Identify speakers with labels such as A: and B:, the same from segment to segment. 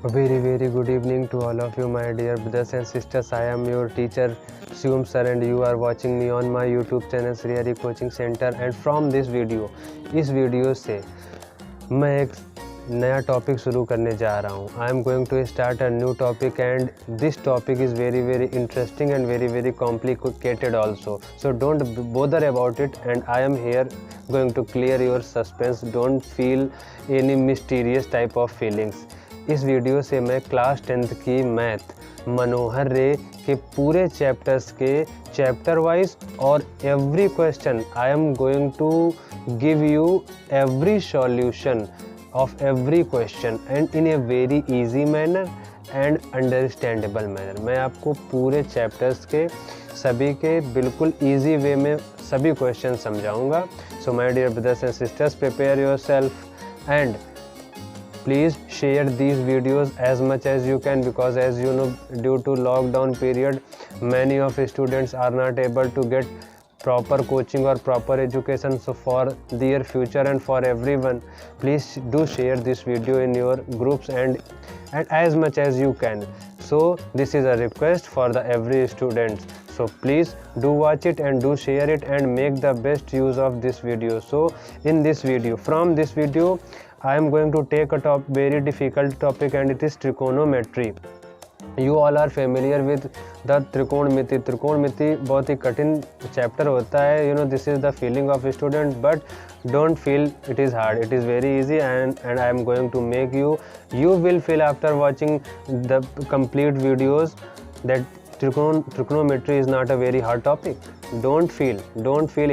A: A very good evening to all of you, my dear brothers and sisters. I am your teacher Shivam sir and you are watching me on my YouTube channel Srihari Coaching Center. And from this video, इस video से मैं एक नया topic शुरू करने जा रहा हूँ. I am going to start a new topic and this topic is very interesting and very complicated also. So don't bother about it and I am here going to clear your suspense. Don't feel any mysterious type of feelings. इस video से मैं class 10th की math मनोहर रे के पूरे chapters के chapter wise और every question I am going to give you every solution of every question and in a very easy manner and understandable manner. मैं आपको पूरे चैप्टर्स के सभी के बिल्कुल इजी वे में सभी क्वेश्चन समझाऊंगा. So my dear brothers and sisters, prepare yourself and please share these videos as much as you can, because as you know, due to lockdown period many of students are not able to get proper coaching or proper education. So for their future and for everyone, please do share this video in your groups and as much as you can. So this is a request for the every student. So please do watch it and do share it and make the best use of this video. So in this video, from this video I am going to take a very difficult topic and it is trigonometry. You all are familiar with the त्रिकोणमिति. त्रिकोणमिति बहुत ही कठिन chapter होता है. You know, this is the feeling of a student, but don't feel it is hard. It is very easy and I am going to make you will feel after watching the complete videos that trigonometry is not a very hard topic. Don't feel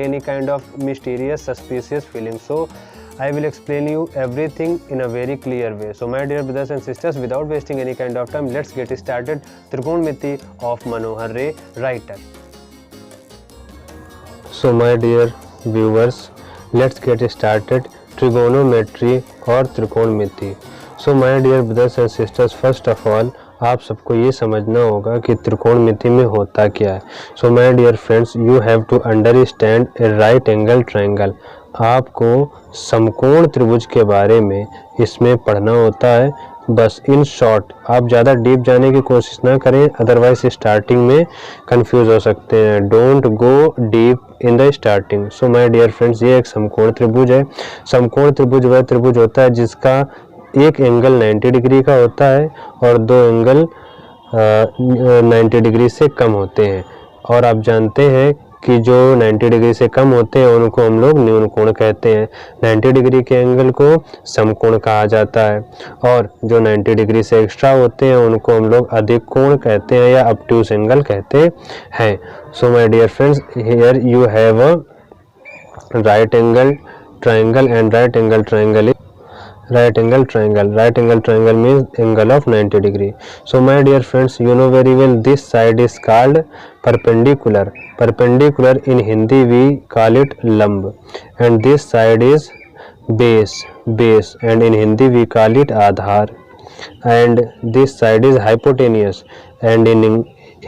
A: any kind of mysterious, suspicious feeling. So I will explain you everything in a very clear way. So my dear brothers and sisters, without wasting any kind of time, let's get started. Trigonometry of Manohar Ray, writer. So my dear viewers, let's get started. Trigonometry or Trigonometry. So my dear brothers and sisters, first of all आप सबको ये समझना होगा कि त्रिकोणमिति में होता क्या है. So my dear friends, you have to understand a right angle triangle. आपको समकोण त्रिभुज के बारे में इसमें पढ़ना होता है. बस इन शॉर्ट, आप ज़्यादा डीप जाने की कोशिश ना करें, अदरवाइज स्टार्टिंग में कंफ्यूज हो सकते हैं. Don't go deep in the starting. So my dear friends, ये एक समकोण त्रिभुज है. समकोण त्रिभुज वह त्रिभुज होता है जिसका एक एंगल 90 डिग्री का होता है और दो एंगल 90 डिग्री से कम होते हैं. और आप जानते हैं कि जो 90 डिग्री से कम होते हैं उनको हम लोग न्यून कोण कहते हैं. 90 डिग्री के एंगल को समकोण कहा जाता है और जो 90 डिग्री से एक्स्ट्रा होते हैं उनको हम लोग अधिक कोण कहते हैं या ऑब्ट्यूज एंगल कहते हैं. So my dear friends, here you have a right angle triangle and right angle triangle means angle of 90 degree. So my dear friends, you know very well this side is called perpendicular. Perpendicular in Hindi we call it lamb, and this side is base and in Hindi we call it aadhar, and this side is hypotenuse and in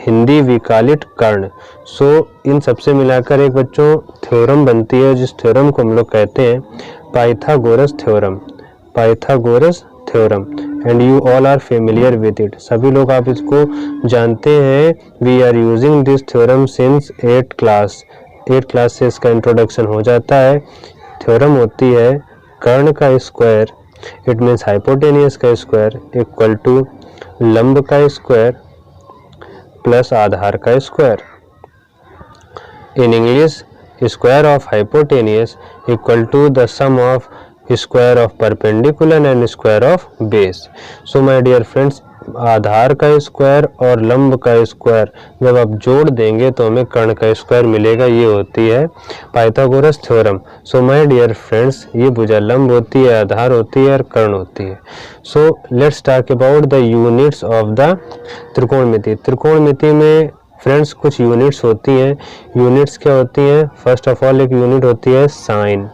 A: Hindi we call it karn. So इन सबसे मिलाकर एक बच्चों theorem बनती है, जिस theorem को हम लोग कहते हैं Pythagoras theorem and you all are familiar with it. सभी लोग आप इसको जानते हैं. We are using this theorem since 8th class से इसका इंट्रोडक्शन हो जाता है. थ्योरम होती है कर्ण का स्क्वायर, इट मीन्स हाइपोटेनियस का स्क्वायर इक्वल टू लंब का स्क्वायर प्लस आधार का square. In English, square of hypotenuse equal to the sum of square of perpendicular and square of base. So my dear friends, आधार का square और लंब का स्क्वायर जब आप जोड़ देंगे तो हमें कर्ण का स्क्वायर मिलेगा. ये होती है Pythagoras theorem. So my dear friends, ये भुजा लंब होती है, आधार होती है और कर्ण होती है. So let's talk about the units of the trikonmiti. त्रिकोणमिति में फ्रेंड्स कुछ यूनिट्स होती हैं. यूनिट्स क्या होती हैं? फर्स्ट ऑफ ऑल एक यूनिट होती है साइन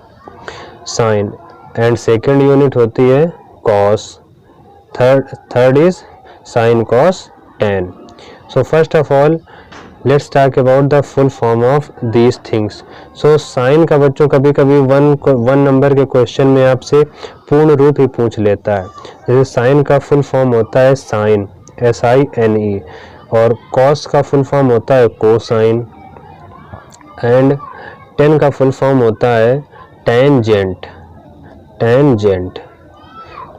A: एंड सेकेंड यूनिट होती है cos, third is sine cos tan. So first of all let's talk about the full form of these things. So sine का बच्चों कभी कभी वन नंबर के क्वेश्चन में आपसे पूर्ण रूप ही पूछ लेता है। जैसे साइन का फुल फॉर्म होता है साइन, SINE, और कॉस का फुल फॉर्म होता है कोसाइन, एंड टेन का फुल फॉर्म होता है tangent, tangent.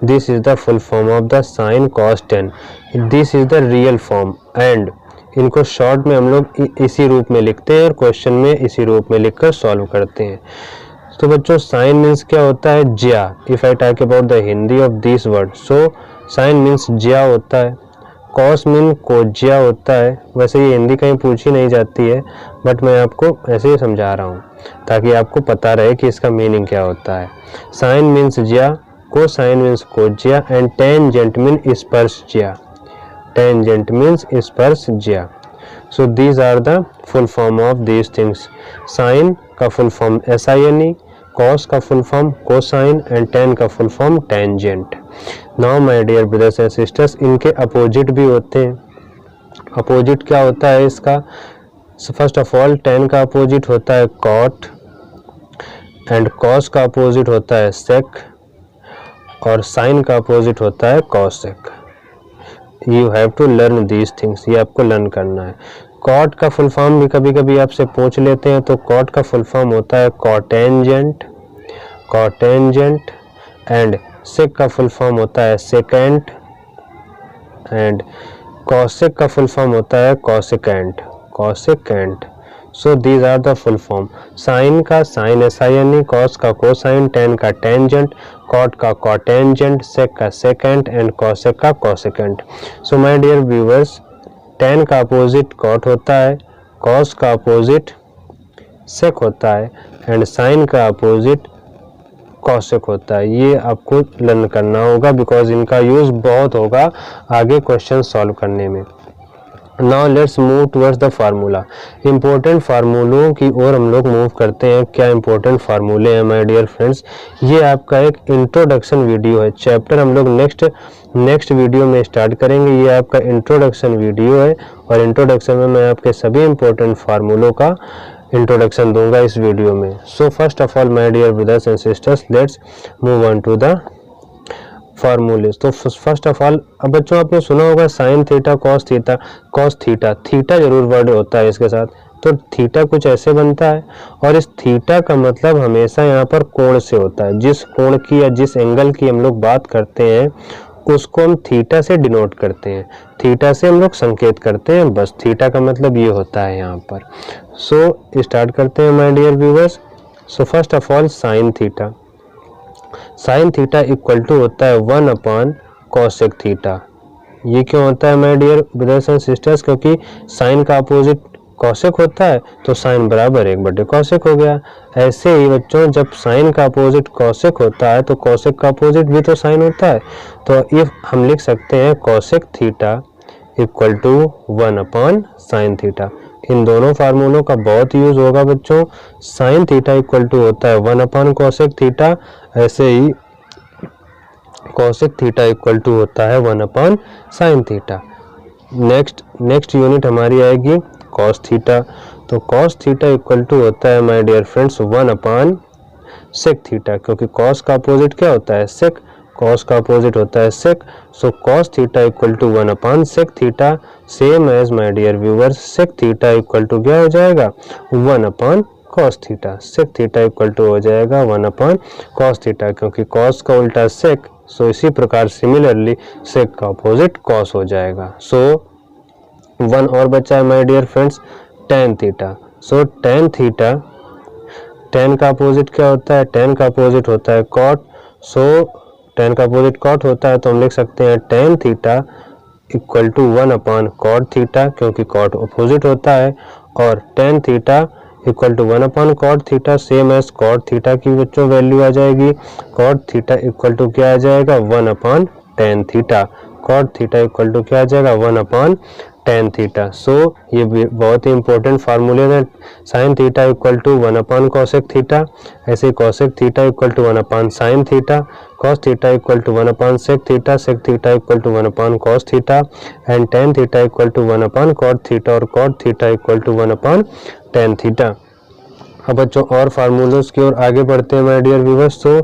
A: This is the full form of the sine cos tan, this is the real form. And इनको शॉर्ट में हम लोग इसी रूप में लिखते हैं और क्वेश्चन में इसी रूप में लिखकर सॉल्व करते हैं। तो बच्चों साइन मीन्स क्या होता है? ज्या। If I talk about the Hindi of this word, so sine means ज्या होता है, कॉस मीन कोज्या होता है। वैसे ये हिंदी कहीं पूछी नहीं जाती है, बट मैं आपको ऐसे ही समझा रहा हूँ ताकि आपको पता रहे कि इसका मीनिंग क्या होता है। Sine means jya, cosine means kojya, and tangent mean sparshjya, tangent means sparshjya. So these are the full form of these things. Sine का फुल फॉर्म SINE, कॉस का full form cosine, and tan का full form tangent. Now my dear brothers and sisters, इनके opposite भी होते हैं। Opposite क्या होता है इसका? फर्स्ट ऑफ ऑल टेन का अपोजिट होता है कॉट, एंड कॉस का अपोजिट होता है सेक, और साइन का अपोजिट होता है cosec. You have to learn these things, ये आपको लर्न करना है। कॉट का फुल फॉर्म भी कभी कभी आपसे पूछ लेते हैं, तो कॉट का फुल फॉर्म होता है कॉटेंजेंट, कॉटेंजेंट, एंड सेक का फुल फॉर्म होता है सेकेंट, एंड कॉसेक का फुल फॉर्म होता है cosecant, cosecant. So these are the full form. Sine का साइन SINE, कॉस का कोसाइन, टेन का टेंजेंट, कॉट का कॉटेंजेंट, सेक का सेकेंट, एंड कॉसेक का cosecant. So my dear viewers, tan का अपोजिट कॉट होता है, कॉस का अपोजिट सेक होता है, एंड साइन का अपोजिट कॉसेक होता है। ये आपको लर्न करना होगा बिकॉज इनका यूज बहुत होगा आगे क्वेश्चन सॉल्व करने में। Now let's move towards the formula. Important फार्मूलों की ओर हम लोग मूव करते हैं। क्या इंपॉर्टेंट फार्मूले हैं माय डियर फ्रेंड्स? ये आपका एक इंट्रोडक्शन वीडियो है। चैप्टर हम लोग नेक्स्ट वीडियो में स्टार्ट करेंगे। ये आपका इंट्रोडक्शन वीडियो है, और इंट्रोडक्शन में मैं आपके सभी इंपॉर्टेंट फार्मूलों का इंट्रोडक्शन दूंगा इस वीडियो में। So first of all my dear brothers and sisters, let's move on to the formulas. तो फर्स्ट ऑफ ऑल, अब बच्चों आपने सुना होगा sine theta cos theta, cos theta, theta जरूर वर्ड होता है इसके साथ। तो थीटा कुछ ऐसे बनता है, और इस थीटा का मतलब हमेशा यहाँ पर कोण से होता है। जिस कोण की या जिस एंगल की हम लोग बात करते हैं उसको हम थीटा से डिनोट करते हैं, थीटा से हम लोग संकेत करते हैं। बस थीटा का मतलब ये होता है यहाँ पर। सो स्टार्ट करते हैं my dear viewers. So first of all sine theta, sine theta equal to होता है 1 अपॉन कॉसेक थीटा। ये क्यों होता है my dear brothers and sisters? क्योंकि साइन का अपोजिट कॉसेक होता है, तो साइन बराबर 1/, कॉसेक हो गया। ऐसे ही बच्चों, जब साइन का अपोजिट कॉसेक होता है तो कॉसेक का अपोजिट भी तो साइन होता है। तो इफ हम लिख सकते हैं cosec theta equal to 1 upon sine theta. इन दोनों फार्मूलों का बहुत यूज होगा बच्चों। साइन थीटा इक्वल टू होता है 1 अपॉन कॉसेक थीटा, ऐसे ही कॉसेक थीटा इक्वल टू होता है 1 upon sine theta. Next unit हमारी आएगी कॉस थीटा। तो कॉस थीटा इक्वल टू होता है my dear friends 1 upon sec theta, क्योंकि कॉस का अपोजिट क्या होता है? सेक, कॉस का अपोजिट होता है sec. So cos theta equal to 1 upon sec theta, same as my dear viewers sec theta equal to क्या हो जाएगा? 1 upon cos theta. Sec theta equal to हो जाएगा 1 अपॉन कॉस थीटा, क्योंकि cos का उल्टा सेक, सो इसी प्रकार सिमिलरली सेक का अपोजिट कॉस हो जाएगा। सो 1 और बचा है my dear friends, tan theta. So tan theta, tan का अपोजिट क्या होता है? टेन का अपोजिट होता है कॉट। सो टेन का अपोजिट कॉट होता है, तो हम लिख सकते हैं tan theta equal to 1 upon cot theta, क्योंकि कॉट अपोजिट होता है, और tan theta equal to 1 upon cot theta, same as cot theta की बच्चों वैल्यू आ जाएगी। कॉट थीटा इक्वल टू क्या आ जाएगा? 1 upon tan theta. Cot theta equal to क्या आ जाएगा? 1 अपॉन tan थीटा। सो ये बहुत ही इंपॉर्टेंट फार्मूले हैं। sin theta equal to 1 cosec theta, ऐसे cosec theta equal to 1 sin theta, cos theta equal to 1 sec theta, sec theta equal to 1 cos theta, and tan theta equal to 1 cot theta, और cot theta equal to 1 tan theta. अब बच्चों और फार्मूलोज की ओर आगे बढ़ते हैं my dear viewers. तो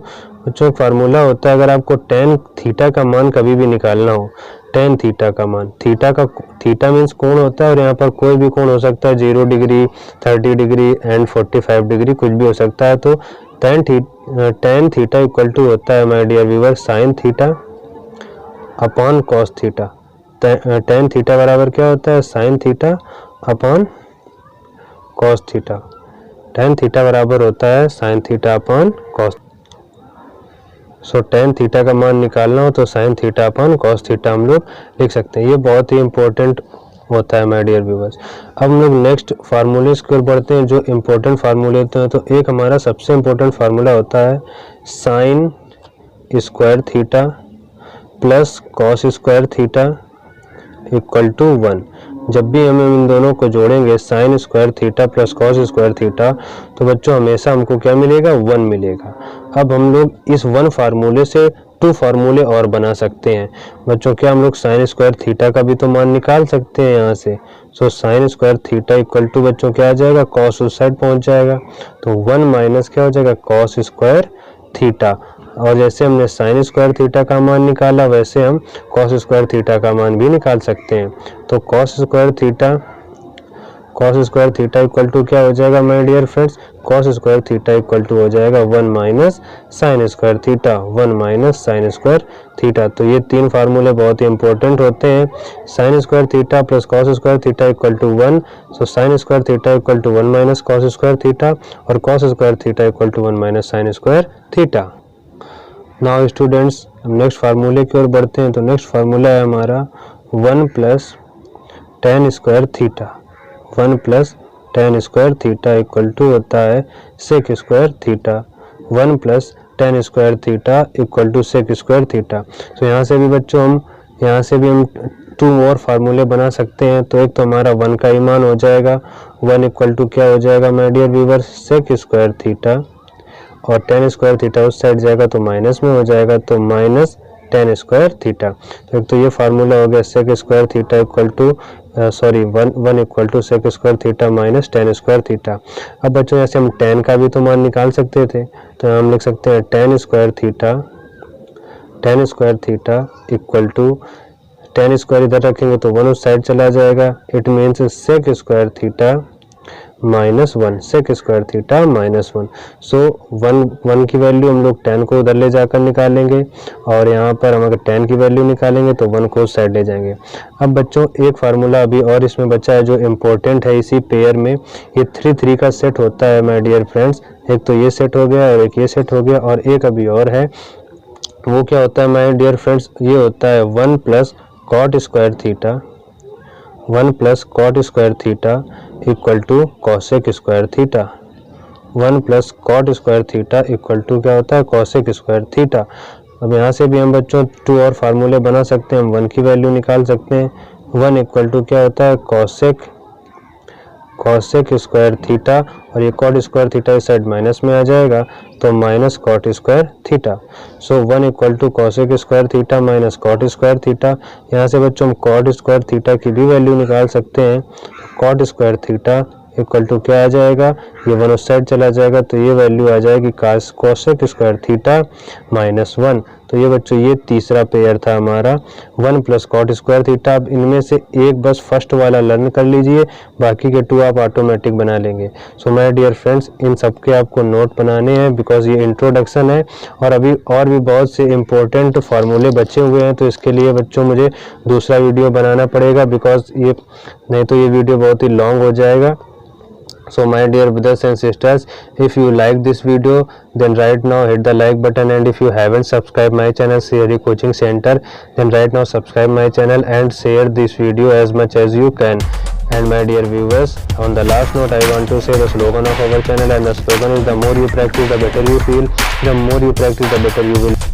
A: बच्चों फार्मूला होता है, अगर आपको tan थीटा का मान कभी भी निकालना हो, tan थीटा का मान, थीटा मीन्स कोण होता है, और यहाँ पर कोई भी कोण हो सकता है, 0 डिग्री, 30 डिग्री एंड 45 डिग्री, कुछ भी हो सकता है। तो tan थीटा इक्वल टू होता है my dear viewers sin theta upon cos theta. tan theta बराबर क्या होता है, sin theta upon cos theta. tan theta बराबर होता है sin theta upon cos। So tan theta का मान निकालना हो तो sin theta upon cos theta हम लोग लिख सकते हैं। ये बहुत ही इंपॉर्टेंट होता है माय डियर व्यूअर्स। अब हम लोग नेक्स्ट फार्मूले की ओर बढ़ते हैं, जो इंपॉर्टेंट फार्मूले होते हैं। तो एक हमारा सबसे इंपॉर्टेंट फार्मूला होता है sin square theta plus cos square theta equal to 1। जब भी हम इन दोनों को जोड़ेंगे sin square theta plus cos square theta, तो बच्चों हमेशा हमको क्या मिलेगा, 1 मिलेगा। अब हम लोग इस 1 फार्मूले से 2 फार्मूले और बना सकते हैं बच्चों। क्या हम लोग sin स्क्वायर थीटा का भी तो मान निकाल सकते हैं यहाँ से। So sin square theta equal to बच्चों क्या आ जाएगा, cos उस साइड पहुँच जाएगा, तो 1 माइनस क्या हो जाएगा, cos स्क्वायर थीटा। और जैसे हमने sin स्क्वायर थीटा का मान निकाला, वैसे हम cos स्क्वायर थीटा का मान भी निकाल सकते हैं। तो cos square theta equal to क्या हो जाएगा my dear friends, cos square theta equal to हो जाएगा 1 minus sin square theta, 1 minus sin square theta. तो ये 3 फार्मूले बहुत ही इंपॉर्टेंट होते हैं। sin square theta plus cos square theta equal to 1, so sin square theta equal to 1 minus cos square theta, और cos square theta equal to 1 minus sin square theta. Now students हम next फार्मूले की ओर बढ़ते हैं। तो next formula है हमारा 1 plus tan square theta, 1 plus tan square theta equal to होता है sec square theta, 1 plus tan square theta equal to sec square theta. तो यहाँ से भी बच्चों हम 2 और फार्मूले बना सकते हैं। तो एक तो हमारा 1 का ही मान हो जाएगा, 1 इक्वल टू क्या हो जाएगा my dear viewers, sec square theta, और tan स्क्वायर थीटा उस साइड जाएगा तो माइनस में हो जाएगा, तो माइनस tan स्क्वायर थीटा। तो एक तो ये फार्मूला हो गया sec square theta equal to 1 equal to sec square theta minus tan square theta. अब बच्चों जैसे हम tan का भी तो मान निकाल सकते थे, तो हम लिख सकते हैं tan square theta equal to, tan square इधर रखेंगे तो 1 उस साइड चला जाएगा, it means sec square theta minus 1, sec square theta minus 1। So 1 की वैल्यू हम लोग tan को उधर ले जाकर निकालेंगे, और यहाँ पर हम अगर tan की वैल्यू निकालेंगे तो 1 को उस साइड ले जाएंगे। अब बच्चों एक फार्मूला अभी और इसमें बचा है जो इम्पोर्टेंट है इसी पेयर में। ये 3 का सेट होता है माय डियर फ्रेंड्स। एक तो ये सेट हो गया, और एक ये सेट हो गया, और एक अभी और है। वो क्या होता है माय डियर फ्रेंड्स, ये होता है 1 plus cot square theta, 1 plus cot square theta equal to cosec square theta, 1 plus cot square theta equal to क्या होता है, cosec स्क्वायर थीटा। अब यहाँ से भी हम बच्चों 2 और फार्मूले बना सकते हैं। हम 1 की वैल्यू निकाल सकते हैं, 1 इक्वल टू क्या होता है, cosec स्क्वायर थीटा, और ये cot स्क्वायर थीटा इस साइड माइनस में आ जाएगा, तो minus cot square theta. So 1 equal to cosec square theta minus cot square theta. यहाँ से बच्चों हम cot स्क्वायर थीटा की भी वैल्यू निकाल सकते हैं। cot square theta equal to क्या आ जाएगा, ये 1 उस साइड चला जाएगा, तो ये वैल्यू आ जाएगी cosec स्क्वायर थीटा माइनस 1। तो ये बच्चों ये तीसरा पेयर था हमारा 1 प्लस cot स्क्वायर थीटा। अब इनमें से एक बस फर्स्ट वाला लर्न कर लीजिए, बाकी के 2 आप ऑटोमेटिक बना लेंगे। सो माय डियर फ्रेंड्स इन सब के आपको नोट बनाने हैं, बिकॉज ये इंट्रोडक्शन है, और अभी और भी बहुत से इम्पोर्टेंट फार्मूले बचे हुए हैं। तो इसके लिए बच्चों मुझे दूसरा वीडियो बनाना पड़ेगा, बिकॉज ये नहीं तो ये वीडियो बहुत ही लॉन्ग हो जाएगा। So my dear brothers and sisters, if you like this video, then right now hit the like button, and if you haven't subscribed my channel Srihari Coaching Center, then right now subscribe my channel and share this video as much as you can. And my dear viewers, on the last note I want to say the slogan of our channel, and the slogan is the more you practice the better you feel, the more you practice the better you will.